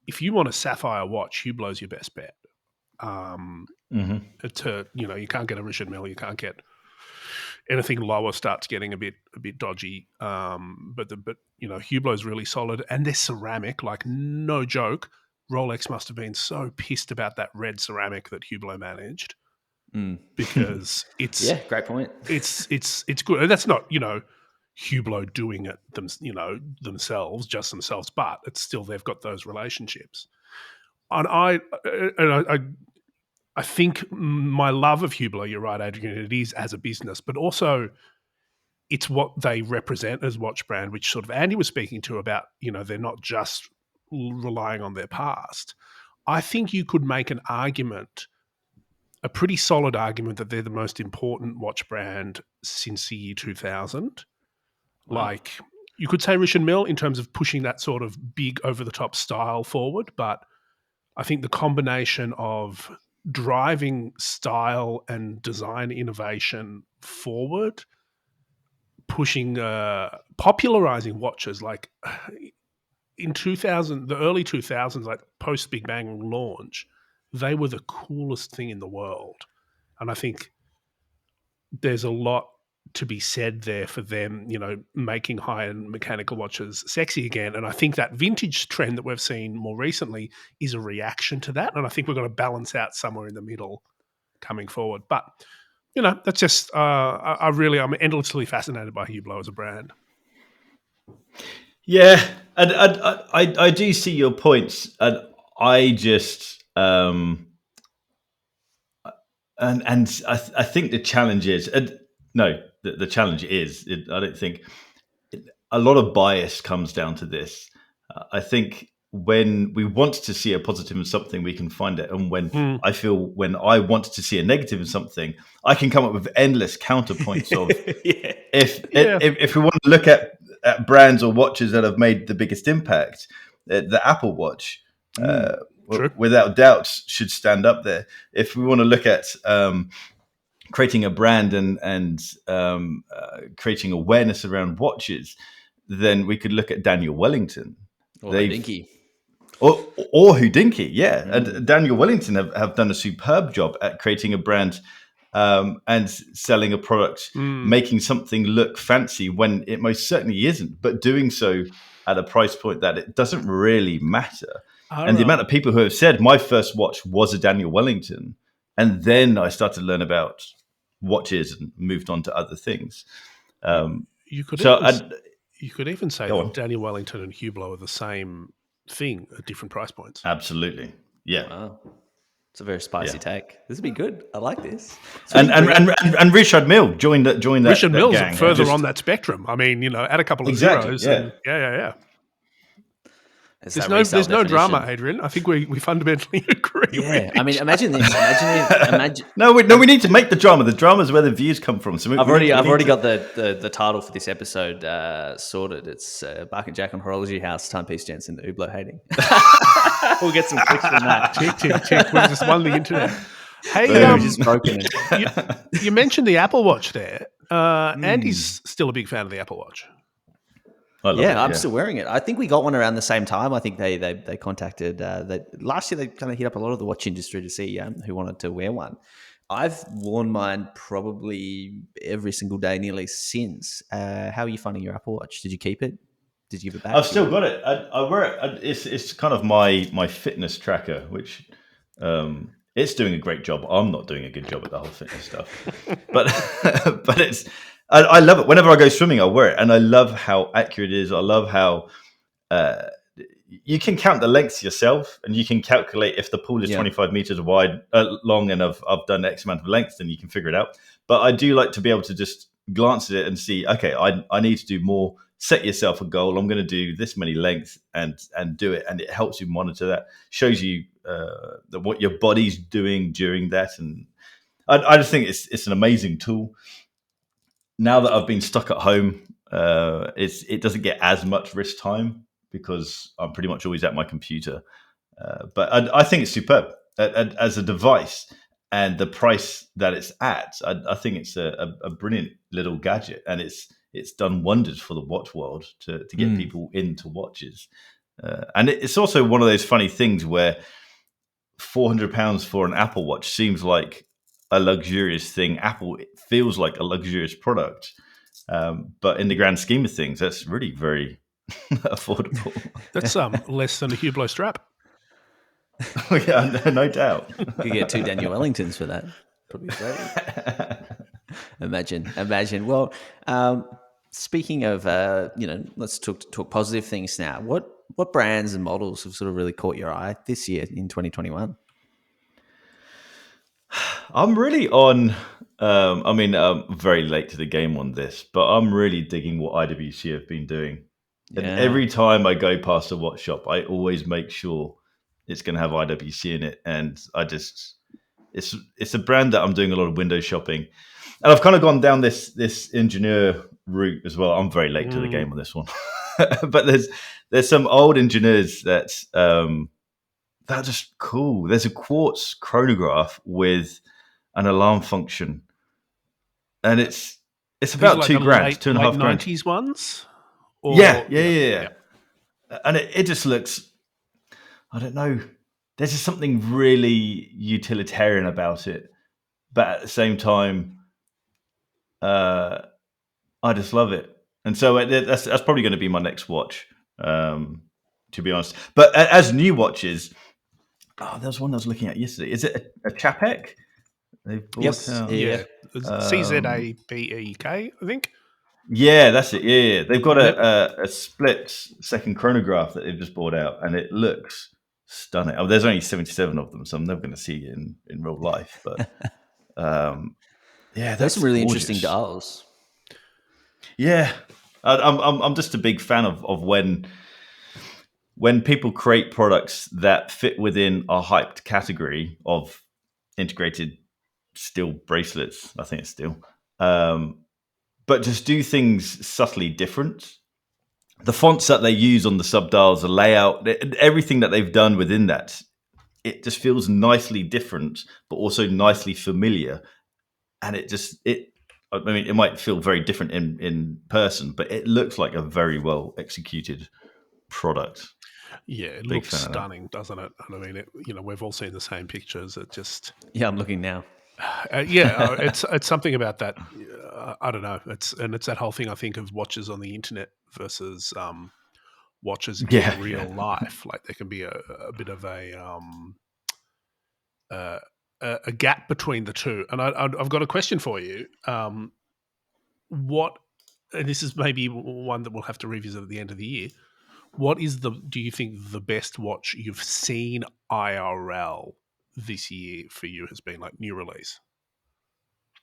Speaker 2: if you want a sapphire watch, Hublot's your best bet. You can't get a Richard Mille, you can't get anything lower starts getting a bit dodgy. But Hublot's really solid, and they're ceramic, like no joke. Rolex must have been so pissed about that red ceramic that Hublot managed because it's
Speaker 1: great point.
Speaker 2: It's good. And that's not Hublot doing it themselves, but it's still they've got those relationships. And I think my love of Hublot, you're right, Adrian, it is as a business, but also it's what they represent as watch brand, which sort of Andy was speaking to about, they're not just relying on their past. I think you could make an argument, a pretty solid argument, that they're the most important watch brand since the year 2000.
Speaker 1: Wow.
Speaker 2: Like, you could say Richard Mille in terms of pushing that sort of big over-the-top style forward, but I think the combination of driving style and design innovation forward, pushing, popularizing watches, like in the early 2000s, like post Big Bang launch, they were the coolest thing in the world. And I think there's a lot to be said there for them, making high-end mechanical watches sexy again. And I think that vintage trend that we've seen more recently is a reaction to that. And I think we're going to balance out somewhere in the middle coming forward. But, that's just, I'm endlessly fascinated by Hublot as a brand.
Speaker 3: Yeah, and I do see your points, and I just and I think the challenge is the challenge is I don't think a lot of bias comes down to this. I think when we want to see a positive in something, we can find it, and when I want to see a negative in something, I can come up with endless counterpoints of if we want to look at brands or watches that have made the biggest impact, the Apple Watch, without doubt, should stand up there. If we want to look at creating a brand and creating awareness around watches, then we could look at Daniel Wellington.
Speaker 1: Or Hodinkee.
Speaker 3: Or Hodinkee, yeah. And Daniel Wellington have done a superb job at creating a brand and selling a product, making something look fancy when it most certainly isn't, but doing so at a price point that it doesn't really matter. The amount of people who have said, my first watch was a Daniel Wellington, and then I started to learn about watches and moved on to other things.
Speaker 2: You could even say that Daniel Wellington and Hublot are the same thing at different price points.
Speaker 3: Absolutely. Yeah.
Speaker 1: Wow. It's a very spicy take. This would be good. I like this.
Speaker 3: And Richard Mille joined that.
Speaker 2: Richard Mille's
Speaker 3: gang.
Speaker 2: further on that spectrum. I mean, add a couple of zeros.
Speaker 3: Yeah.
Speaker 2: Yeah. There's no drama, Adrian. I think we fundamentally agree.
Speaker 1: Yeah, I mean, imagine this. Imagine.
Speaker 3: No, we need to make the drama. The drama is where the views come from. So
Speaker 1: I've already got the title for this episode sorted. It's Barker Jack on Horology House, Timepiece Gentlemen, the Hublot hating. We'll get some clicks from that.
Speaker 2: Tick. We just won the internet. Hey,
Speaker 1: just broken it.
Speaker 2: You mentioned the Apple Watch there. Andy's still a big fan of the Apple Watch.
Speaker 1: I'm still wearing it. I think we got one around the same time. I think they contacted last year. They kind of hit up a lot of the watch industry to see who wanted to wear one. I've worn mine probably every single day nearly since. How are you finding your Apple Watch? Did you keep it? Did you give it back?
Speaker 3: I've still got it. I wear it. It's kind of my fitness tracker, which it's doing a great job. I'm not doing a good job at the whole fitness stuff, but it's. I love it. Whenever I go swimming, I wear it, and I love how accurate it is. I love how you can count the lengths yourself, and you can calculate if the pool is 25 meters long, and I've done X amount of length, then you can figure it out. But I do like to be able to just glance at it and see, okay, I need to do more. Set yourself a goal. I'm going to do this many lengths and do it, and it helps you monitor that. Shows you what your body's doing during that, and I just think it's an amazing tool. Now that I've been stuck at home, it doesn't get as much wrist time because I'm pretty much always at my computer. But I think it's superb as a device, and the price that it's at. I think it's a brilliant little gadget, and it's done wonders for the watch world to get people into watches. And it's also one of those funny things where £400 for an Apple Watch seems like a luxurious thing. Apple feels like a luxurious product, but in the grand scheme of things, that's really very affordable.
Speaker 2: That's less than a Hublot strap.
Speaker 3: Oh, yeah, no doubt.
Speaker 1: You could get 2 Daniel Wellingtons for that. Probably great. Imagine. Well, speaking of, let's talk positive things now. What brands and models have sort of really caught your eye this year in 2021?
Speaker 3: I'm really on I mean, I'm very late to the game on this, but I'm really digging what IWC have been doing. And every time I go past a watch shop, I always make sure it's going to have IWC in it. And it's a brand that I'm doing a lot of window shopping. And I've kind of gone down this engineer route as well. I'm very late to the game on this one. But there's some old engineers that are just cool. There's a quartz chronograph with an alarm function. And it's about
Speaker 2: like
Speaker 3: $2,000,
Speaker 2: late,
Speaker 3: $2,500.
Speaker 2: 90s ones? Or,
Speaker 3: Yeah. And it just looks, I don't know, there's just something really utilitarian about it. But at the same time, I just love it. And so that's probably going to be my next watch, to be honest. But as new watches, there was one I was looking at yesterday. Is it a Chapek? They've bought out.
Speaker 2: Yeah. CZABEK, I think.
Speaker 3: Yeah, that's it. Yeah. They've got a split second chronograph that they've just bought out, and it looks stunning. Oh, there's only 77 of them, so I'm never going to see it in real life. But
Speaker 1: there's some really interesting dials.
Speaker 3: Yeah, I'm just a big fan of when people create products that fit within a hyped category of integrated steel bracelets. I think it's steel. But just do things subtly different. The fonts that they use on the subdials, the layout, everything that they've done within that, it just feels nicely different, but also nicely familiar. And I mean, it might feel very different in person, but it looks like a very well executed product.
Speaker 2: Yeah, it looks stunning, doesn't it? And I mean, we've all seen the same pictures. It just
Speaker 1: I'm looking now.
Speaker 2: It's something about that. I don't know. It's that whole thing I think of watches on the internet versus watches in real life. Like there can be a bit of a gap between the two. And I've got a question for you. And this is maybe one that we'll have to revisit at the end of the year. What is do you think the best watch you've seen IRL this year for you has been, like new release?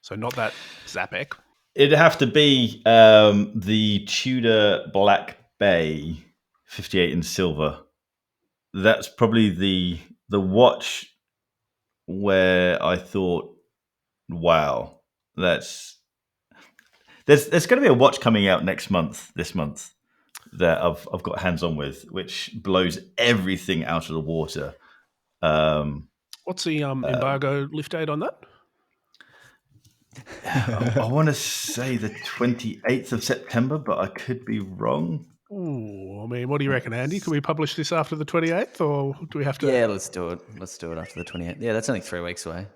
Speaker 2: So not that Zapek.
Speaker 3: It'd have to be the Tudor Black Bay 58 in silver. That's probably the watch where I thought, wow, there's going to be a watch coming out this month that I've got hands on with, which blows everything out of the water.
Speaker 2: What's the embargo lift date on that?
Speaker 3: I want to say the 28th of September, but I could be wrong.
Speaker 2: Ooh, I mean, what do you reckon, Andy? Can we publish this after the 28th, or do we have to?
Speaker 1: Yeah, let's do it. Let's do it after the 28th. Yeah, that's only 3 weeks away.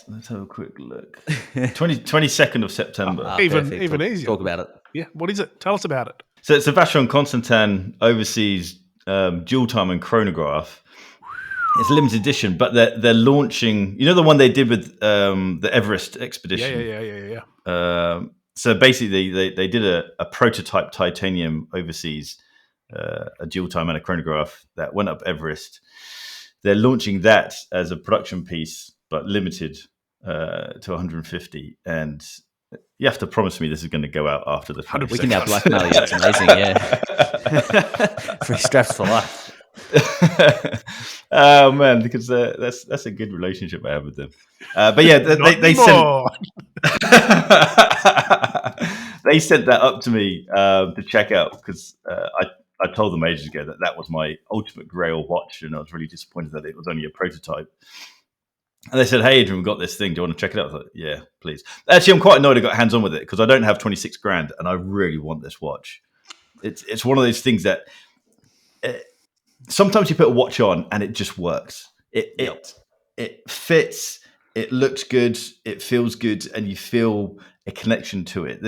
Speaker 3: Let's have a quick look. 22nd of September.
Speaker 2: Even easier.
Speaker 1: Talk about it.
Speaker 2: Yeah, what is it? Tell us about it.
Speaker 3: So it's a Vacheron Constantin Overseas dual time and chronograph. It's a limited edition, but they're launching. You know the one they did with the Everest expedition.
Speaker 2: Yeah.
Speaker 3: So basically, they did a prototype titanium Overseas, a dual time and a chronograph that went up Everest. They're launching that as a production piece, but limited to 150. And you have to promise me this is going to go out after the 22nd.
Speaker 1: We can now blackmail you. It's amazing, yeah. Free straps for life.
Speaker 3: Oh man, because that's a good relationship I have with them. But yeah, they sent that up to me to check out because I told them ages ago that was my ultimate grail watch, and I was really disappointed that it was only a prototype. And they said, "Hey, Adrian, we've got this thing. Do you want to check it out?" I thought, "Yeah, please." Actually, I'm quite annoyed I got hands on with it because I don't have 26 grand, and I really want this watch. It's one of those things that sometimes you put a watch on and it just works. It fits. It looks good. It feels good, and you feel a connection to it.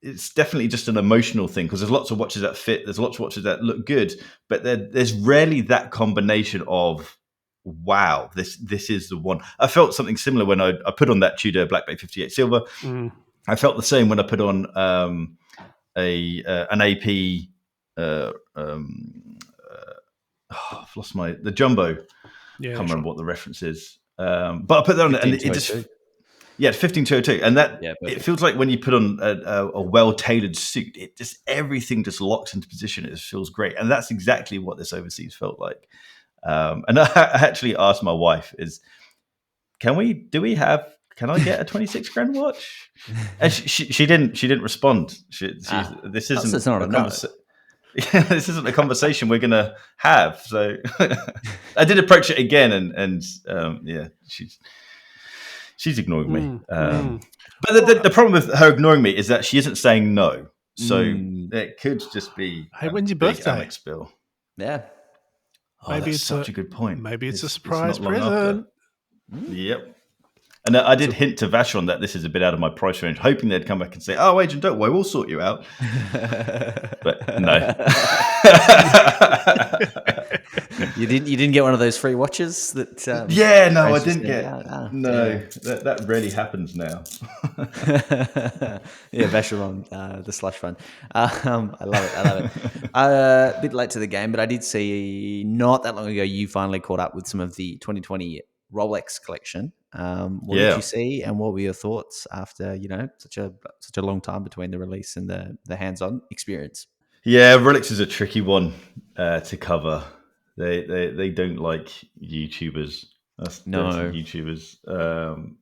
Speaker 3: It's definitely just an emotional thing because there's lots of watches that fit. There's lots of watches that look good, but there's rarely that combination of wow, this is the one. I felt something similar when I put on that Tudor Black Bay 58 silver. I felt the same when I put on an AP. I've lost the jumbo.
Speaker 2: Yeah,
Speaker 3: can't remember what the reference is. But I put that on, and it just 15202, and that it feels like when you put on a well-tailored suit, it just everything just locks into position. It just feels great, and that's exactly what this overseas felt like. And I actually asked my wife, can I get a 26 grand watch? And she didn't respond. This isn't
Speaker 1: not a
Speaker 3: this isn't a conversation we're gonna have. So I did approach it again, and she's ignoring me. But the problem with her ignoring me is that she isn't saying no. So it could just be.
Speaker 2: Hey, when's your birthday?
Speaker 3: Alex bill.
Speaker 1: Yeah.
Speaker 2: Maybe
Speaker 3: that's such a good point.
Speaker 2: Maybe it's a surprise present.
Speaker 3: Yep. And I did hint to Vacheron that this is a bit out of my price range, hoping they'd come back and say, "Oh, Adrian, don't worry, we'll sort you out." But no.
Speaker 1: You didn't get one of those free watches that.
Speaker 3: I didn't get. That rarely happens now.
Speaker 1: Vacheron, the slush fund. I love it. A bit late to the game, but I did see not that long ago you finally caught up with some of the 2020 Rolex collection. What did you see, and what were your thoughts after such a long time between the release and the hands-on experience?
Speaker 3: Yeah, Rolex is a tricky one to cover. They don't like YouTubers. YouTubers.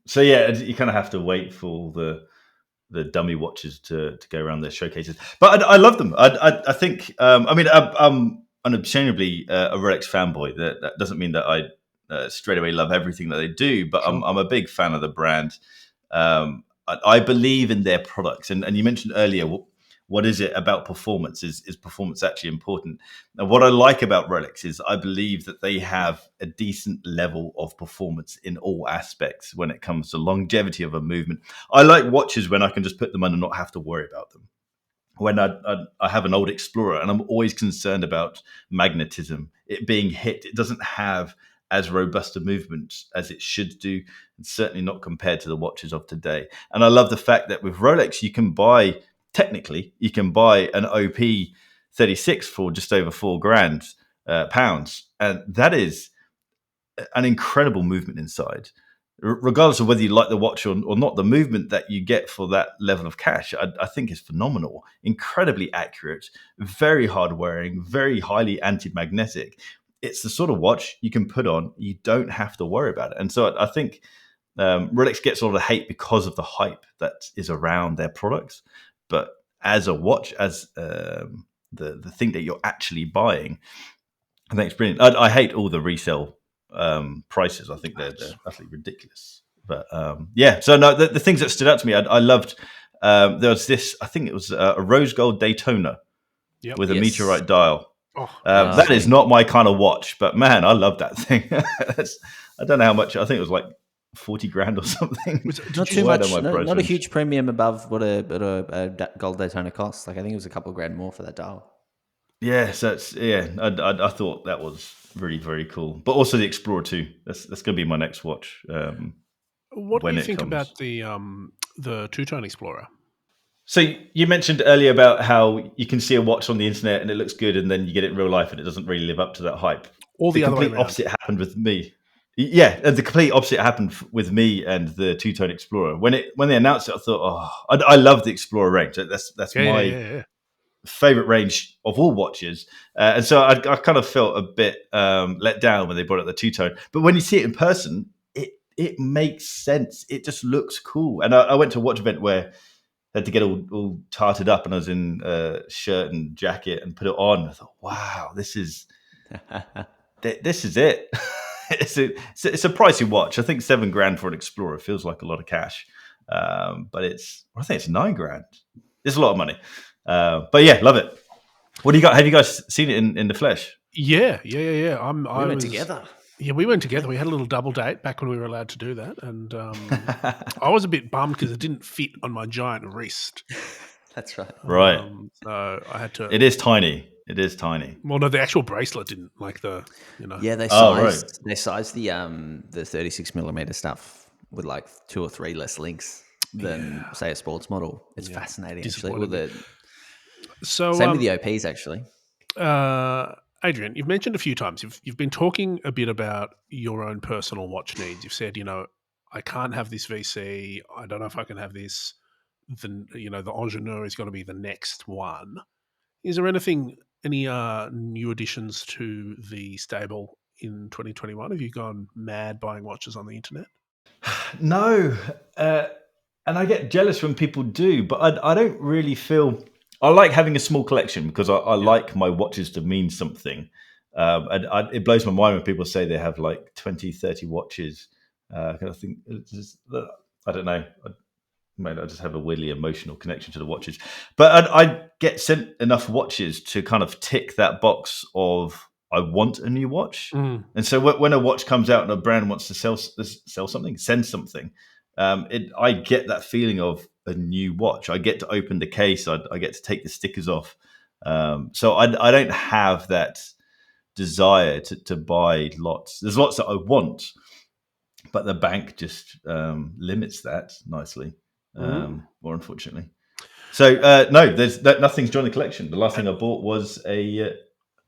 Speaker 3: So yeah, you kind of have to wait for the dummy watches to go around their showcases. But I love them. I think. I'm unashamedly a Rolex fanboy. That doesn't mean that I straight away love everything that they do, but sure. I'm a big fan of the brand. I believe in their products, and you mentioned earlier, what is it about performance? Is performance actually important? Now, what I like about Rolex is I believe that they have a decent level of performance in all aspects when it comes to longevity of a movement. I like watches when I can just put them on and not have to worry about them. When I have an old Explorer, and I'm always concerned about magnetism, it being hit. It doesn't have as robust a movement as it should do, and certainly not compared to the watches of today. And I love the fact that with Rolex, you can buy an OP 36 for just over £4,000, and that is an incredible movement inside. Regardless of whether you like the watch or not, the movement that you get for that level of cash, I think is phenomenal. Incredibly accurate, very hard wearing, very highly anti-magnetic. It's the sort of watch you can put on. You don't have to worry about it. And so I think Rolex gets a lot of hate because of the hype that is around their products. But as a watch, as the thing that you're actually buying, I think it's brilliant. I hate all the resale prices. I think they're utterly ridiculous. But so no, the things that stood out to me, I loved. There was this. I think it was a rose gold Daytona with a meteorite dial. That is not my kind of watch, but man, I love that thing. I don't know how much. I think it was like $40,000 or something.
Speaker 1: Not too much. Not a huge premium above what a gold Daytona costs. Like I think it was a couple of grand more for that dial.
Speaker 3: Yeah, so I thought that was really, very cool. But also the Explorer 2. That's going to be my next watch.
Speaker 2: What do you think about the two-tone Explorer?
Speaker 3: So you mentioned earlier about how you can see a watch on the internet and it looks good, and then you get it in real life and it doesn't really live up to that hype.
Speaker 2: The other way around.
Speaker 3: Opposite happened with me. Yeah, the complete opposite happened with me and the two-tone Explorer. When they announced it, I thought, I love the Explorer range. That's my favorite range of all watches, and so I kind of felt a bit let down when they brought out the two-tone. But when you see it in person, it makes sense. It just looks cool. And I went to a watch event where I had to get all tarted up, and I was in a shirt and jacket and put it on. I thought, wow, this is it. It's a pricey watch. I think $7,000 for an Explorer feels like a lot of cash, but I think it's $9,000. It's a lot of money. But yeah, love it. What do you got? Have you guys seen it in the flesh?
Speaker 2: Yeah.
Speaker 1: We went together.
Speaker 2: Yeah, we went together. We had a little double date back when we were allowed to do that, and I was a bit bummed because it didn't fit on my giant wrist.
Speaker 1: That's right.
Speaker 3: Right.
Speaker 2: So I had to.
Speaker 3: It is tiny. Well,
Speaker 2: no, the actual bracelet didn't like the.
Speaker 1: Yeah, they sized the 36 millimeter stuff with like 2 or 3 less links than say a sports model. It's fascinating actually. Same with the OPs actually.
Speaker 2: Adrian, you've mentioned a few times, you've been talking a bit about your own personal watch needs. You've said, I can't have this VC. I don't know if I can have this. The Ingenieur is going to be the next one. Is there any new additions to the stable in 2021? Have you gone mad buying watches on the internet?
Speaker 3: No, and I get jealous when people do, but I don't really feel. I like having a small collection because I like my watches to mean something. And it blows my mind when people say they have like 20, 30 watches. I think I don't know. Maybe I just have a weirdly emotional connection to the watches. But I get sent enough watches to kind of tick that box of I want a new watch.
Speaker 2: Mm.
Speaker 3: And so when a watch comes out and a brand wants to sell something, send something, I get that feeling of a new watch. I get to open the case. I get to take the stickers off. So I don't have that desire to buy lots. There's lots that I want, but the bank just limits that nicely, more unfortunately. So no, nothing's joined the collection. The last thing I bought was an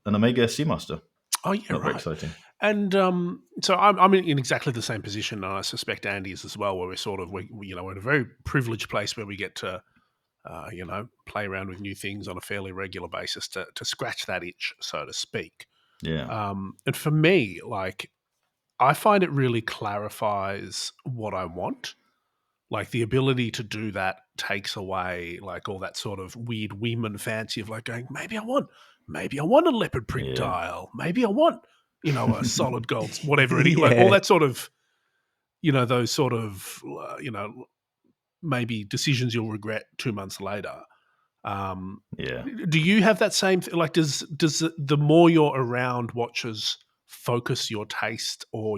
Speaker 3: Omega Seamaster.
Speaker 2: Oh yeah,
Speaker 3: Not
Speaker 2: right.
Speaker 3: very exciting.
Speaker 2: And so I'm in exactly the same position, and I suspect Andy is as well, where we're in a very privileged place where we get to play around with new things on a fairly regular basis to scratch that itch, so to speak.
Speaker 3: Yeah.
Speaker 2: And for me, like, I find it really clarifies what I want. Like, the ability to do that takes away like all that sort of weird women fancy of like going, maybe I want a leopard print dial. Maybe I want, a solid gold, whatever it is, like all that sort of, those sort of, maybe decisions you'll regret 2 months later. Do you have that same thing? Like, does the more you're around watches focus your taste or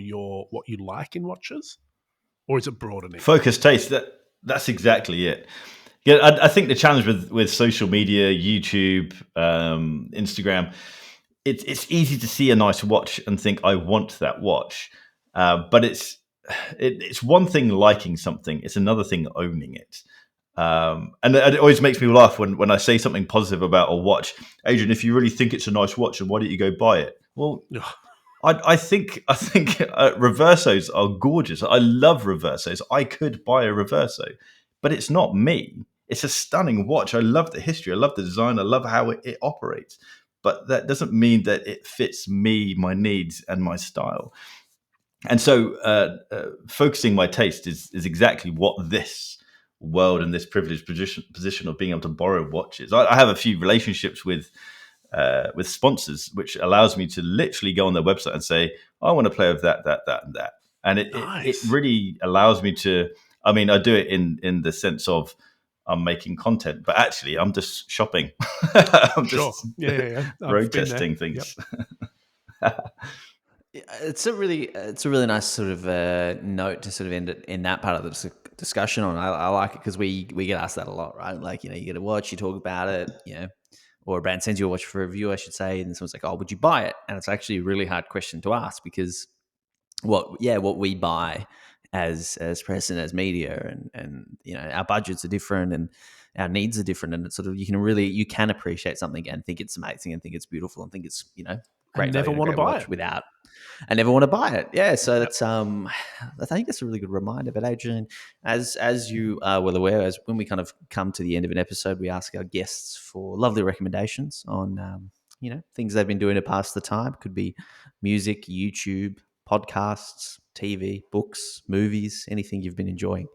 Speaker 2: what you like in watches, or is it broadening?
Speaker 3: Focus taste. That's exactly it. Yeah, I think the challenge with social media, YouTube, Instagram, it's easy to see a nice watch and think I want that watch, but it's one thing liking something; it's another thing owning it. And it always makes me laugh when I say something positive about a watch. Adrian, if you really think it's a nice watch, then why don't you go buy it? Well, I think Reversos are gorgeous. I love Reversos. I could buy a Reverso, but it's not me. It's a stunning watch. I love the history. I love the design. I love how it operates. But that doesn't mean that it fits me, my needs, and my style. And so focusing my taste is exactly what this world and this privileged position of being able to borrow watches. I have a few relationships with sponsors, which allows me to literally go on their website and say, I want to play with that, and that. And it really allows me to, I mean, I do it in the sense of I'm making content, but actually I'm just shopping. I'm just road testing things.
Speaker 1: Yep. It's a really nice sort of note to sort of end it in that part of the discussion on. I like it because we get asked that a lot, right? Like, you get a watch, you talk about it, or a brand sends you a watch for review, I should say, and someone's like, "Oh, would you buy it?" And it's actually a really hard question to ask because what we buy as press and as media and our budgets are different and our needs are different, and it's sort of you can appreciate something and think it's amazing and think it's beautiful and think it's great.
Speaker 2: Never want to buy it
Speaker 1: without. I never want to buy it. Yeah, so that's I think that's a really good reminder. But Adrian, as you are well aware, as when we kind of come to the end of an episode, we ask our guests for lovely recommendations on things they've been doing to pass the time. Could be music, YouTube, podcasts, TV, books, movies, anything you've been enjoying.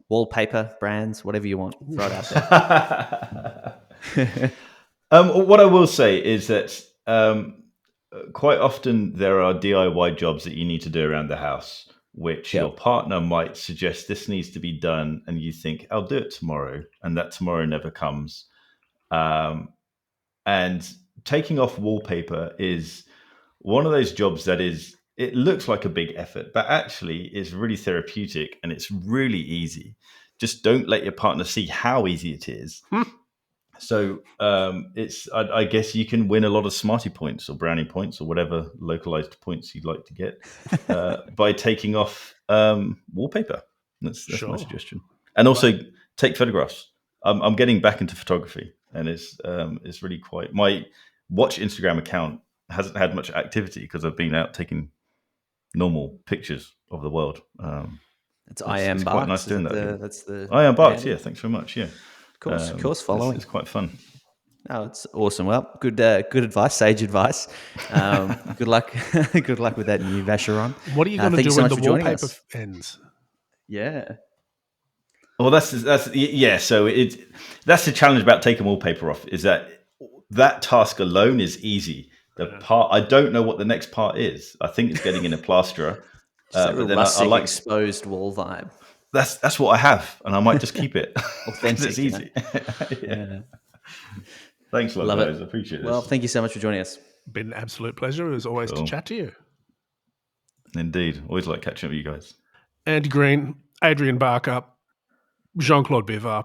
Speaker 1: Wallpaper, brands, whatever you want, throw it out there.
Speaker 3: What I will say is that quite often there are DIY jobs that you need to do around the house, which your partner might suggest this needs to be done, and you think, I'll do it tomorrow, and that tomorrow never comes. And taking off wallpaper is one of those jobs that it looks like a big effort, but actually is really therapeutic and it's really easy. Just don't let your partner see how easy it is. So I guess you can win a lot of Smarty points or Brownie points or whatever localized points you'd like to get by taking off wallpaper. That's my suggestion. And also take photographs. I'm getting back into photography, and it's really quite. My watch Instagram account hasn't had much activity because I've been out taking normal pictures of the world.
Speaker 1: It's I am Barks.
Speaker 3: Quite nice doing that.
Speaker 1: That's the
Speaker 3: I am Barks. Yeah, thanks very much. Yeah,
Speaker 1: of course, following.
Speaker 3: It's quite fun.
Speaker 1: Oh, it's awesome. Well, good advice, sage advice. Good luck with that new Vacheron.
Speaker 2: What are you going to do when the wallpaper ends?
Speaker 1: Yeah.
Speaker 3: Well, that's So that's the challenge about taking wallpaper off, is that task alone is easy. The part, I don't know what the next part is. I think it's getting in a plasterer.
Speaker 1: But then I like exposed wall vibe.
Speaker 3: That's what I have, and I might just keep it.
Speaker 1: Authentic.
Speaker 3: It's easy. Yeah. Thanks a lot, guys. I appreciate this.
Speaker 1: Well, thank you so much for joining us.
Speaker 2: Been an absolute pleasure, as always, to chat to you.
Speaker 3: Indeed. Always like catching up with you guys.
Speaker 2: Andy Green, Adrian Barker, Jean-Claude Biver,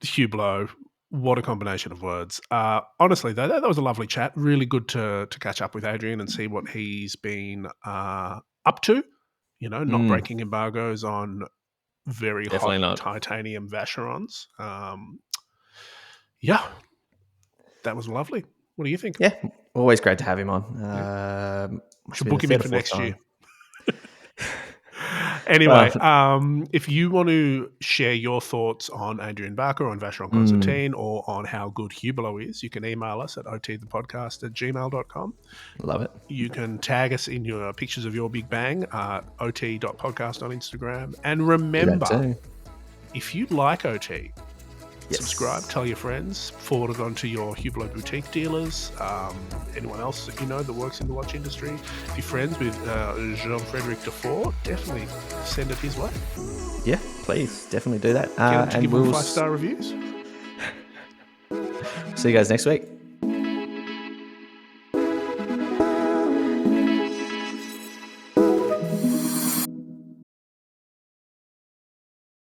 Speaker 2: Hublot. What a combination of words. Honestly, though, that was a lovely chat. Really good to catch up with Adrian and see what he's been up to. Not breaking embargoes on very hot titanium Vacherons. Yeah, that was lovely. What do you think?
Speaker 1: Yeah, always great to have him on.
Speaker 2: Should book him in for next year. Anyway, if you want to share your thoughts on Adrian Barker, on Vacheron Constantin, or on how good Hublot is, you can email us at otthepodcast@gmail.com.
Speaker 1: Love it.
Speaker 2: You can tag us in your pictures of your Big Bang at ot.podcast on Instagram. And remember, if you like OT, subscribe, tell your friends, forward it on to your Hublot boutique dealers, anyone else that you know that works in the watch industry. If you're friends with Jean-Frédéric Dufour, definitely send it his way.
Speaker 1: Yeah, please, definitely do that.
Speaker 2: And give them 5-star reviews.
Speaker 1: See you guys next week.